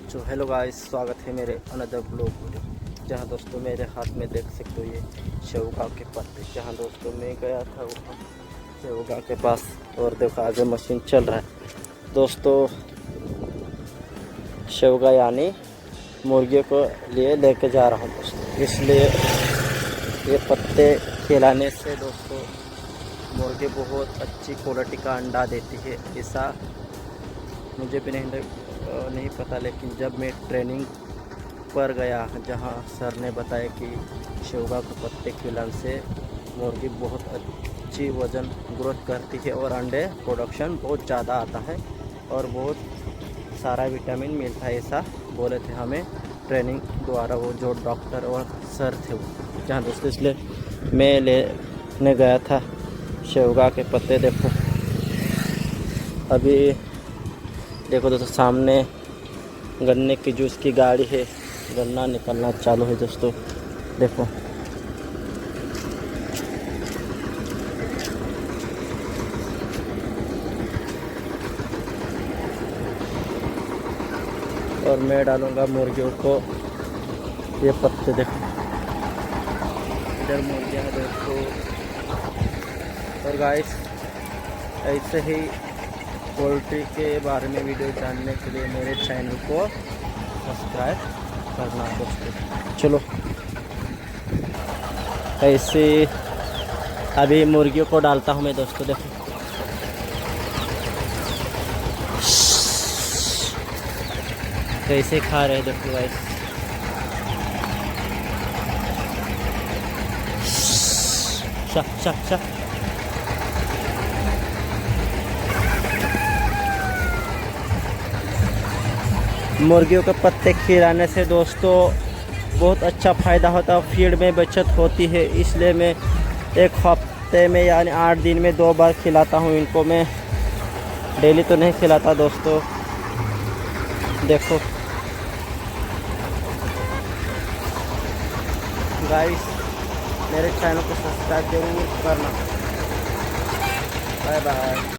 तो hello guys, स्वागत है मेरे अनदर ब्लॉग वीडियो। जहाँ दोस्तों मेरे हाथ में देख सकते हो ये शेवगा के पत्ते। जहाँ दोस्तों मैं गया था वहाँ शेवगा के पास, और देखो आगे मशीन चल रहा है दोस्तों। शेवगा यानी मुर्गियों को लिए लेके जा रहा हूँ दोस्तों। इसलिए ये पत्ते खिलाने से दोस्तों मुर्गी बहुत अच्छी क्वालिटी का अंडा देती है। ऐसा मुझे भी नहीं पता, लेकिन जब मैं ट्रेनिंग पर गया जहां सर ने बताया कि शेवगा के पत्ते खिलाने से मुर्गी बहुत अच्छी वज़न ग्रोथ करती है और अंडे प्रोडक्शन बहुत ज़्यादा आता है और बहुत सारा विटामिन मिलता है, ऐसा बोले थे हमें ट्रेनिंग द्वारा वो जो डॉक्टर और सर थे वो। जहाँ दोस्तों इसलिए मैं लेने गया था शेवगा के पत्ते। देखो अभी देखो दोस्तों सामने गन्ने की जूस की गाड़ी है, गन्ना निकलना चालू है दोस्तों। देखो और मैं डालूंगा मुर्गियों को ये पत्ते। देखो इधर मुर्गियाँ हैं दोस्तों। और गाइस ऐसे ही पोल्ट्री के बारे में वीडियो जानने के लिए मेरे चैनल को सब्सक्राइब करना दोस्तों। चलो ऐसे अभी मुर्गियों को डालता हूँ मैं दोस्तों। देखो कैसे खा रहे हैं देखो गाइस। शा शा शा मुर्गियों के पत्ते खिलाने से दोस्तों बहुत अच्छा फ़ायदा होता है, फीड में बचत होती है। इसलिए मैं एक हफ्ते में यानी 8 दिन में 2 बार खिलाता हूँ इनको। मैं डेली तो नहीं खिलाता दोस्तों। देखो गाइस मेरे चैनल को सब्सक्राइब जरूर करना। Bye bye.